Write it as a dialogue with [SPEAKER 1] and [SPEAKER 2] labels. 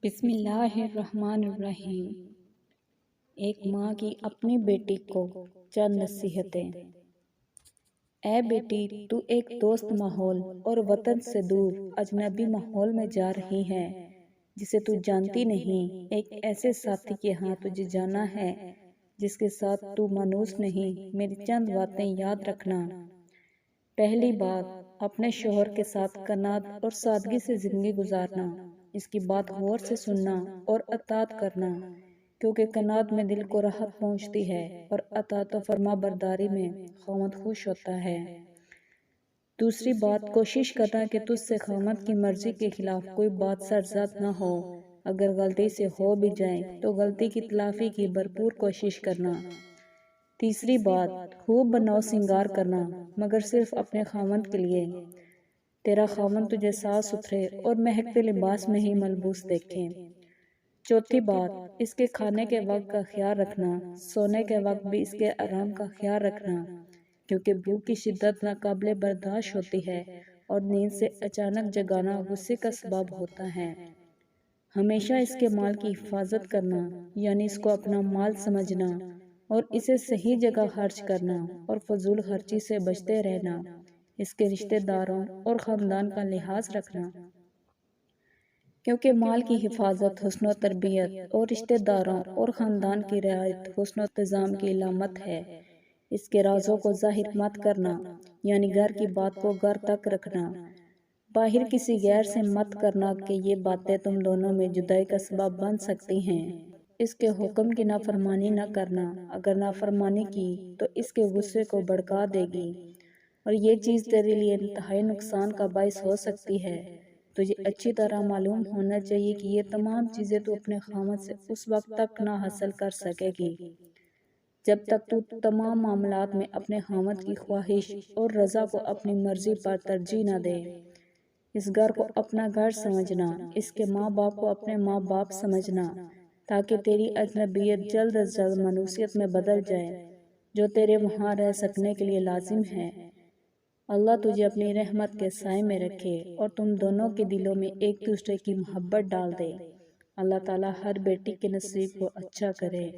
[SPEAKER 1] بسم اللہ الرحمن الرحیم۔ ایک ماں کی اپنی بیٹی کو چند نصیحتیں۔ اے بیٹی، تو ایک دوست ماحول اور وطن سے دور اجنبی ماحول میں جا رہی ہے جسے تو جانتی نہیں۔ ایک ایسے ساتھی کے ہاں تجھے جانا ہے جس کے ساتھ تو مانوس نہیں۔ میری چند باتیں یاد رکھنا۔ پہلی بات، اپنے شوہر کے ساتھ کنات اور سادگی سے زندگی گزارنا۔ اس کی بات غور سے سننا اور اطاعت کرنا، کیونکہ کنات میں دل کو راحت پہنچتی ہے اور اطاعت و فرما برداری میں خاوند خوش ہوتا ہے۔ دوسری بات، کوشش کرنا کہ تجھ سے خاوند کی مرضی کے خلاف کوئی بات سرزد نہ ہو۔ اگر غلطی سے ہو بھی جائے تو غلطی کی تلافی کی بھرپور کوشش کرنا۔ تیسری بات، خوب بناؤ سنگار کرنا، مگر صرف اپنے خاوند کے لیے۔ تیرا خاوند تجھے صاف ستھرے اور مہکتے لباس میں ہی ملبوس دیکھے۔ چوتھی بات، اس کے کھانے کے وقت کا خیال رکھنا، سونے کے وقت بھی اس کے آرام کا خیال رکھنا، کیونکہ بھوک کی شدت ناقابل برداشت ہوتی ہے اور نیند سے اچانک جگانا غصے کا سبب ہوتا ہے۔ ہمیشہ اس کے مال کی حفاظت کرنا، یعنی اس کو اپنا مال سمجھنا اور اسے صحیح جگہ خرچ کرنا اور فضول خرچی سے بچتے رہنا۔ اس کے رشتہ داروں اور خاندان کا لحاظ رکھنا، کیونکہ مال کی حفاظت حسن و تربیت اور رشتہ داروں اور خاندان کی رعایت حسن و انتظام کی علامت ہے۔ اس کے رازوں کو ظاہر مت کرنا، یعنی گھر کی بات کو گھر تک رکھنا۔ باہر کسی غیر سے مت کرنا کہ یہ باتیں تم دونوں میں جدائی کا سبب بن سکتی ہیں۔ اس کے حکم کی نافرمانی نہ کرنا، اگر نافرمانی کی تو اس کے غصے کو بھڑکا دے گی اور یہ چیز تیرے لیے انتہائی نقصان کا باعث ہو سکتی ہے۔ تجھے اچھی طرح معلوم ہونا چاہیے کہ یہ تمام چیزیں تو اپنے خاوند سے اس وقت تک نہ حاصل کر سکے گی جب تک تو تمام معاملات میں اپنے خاوند کی خواہش اور رضا کو اپنی مرضی پر ترجیح نہ دے۔ اس گھر کو اپنا گھر سمجھنا، اس کے ماں باپ کو اپنے ماں باپ سمجھنا، تاکہ تیری اجنبیت جلد از جلد منوسیت میں بدل جائے جو تیرے وہاں رہ سکنے کے لیے لازم ہے۔ اللہ تجھے اپنی رحمت کے سائے میں رکھے اور تم دونوں کے دلوں میں ایک دوسرے کی محبت ڈال دے۔ اللہ تعالیٰ ہر بیٹی کے نصیب کو اچھا کرے۔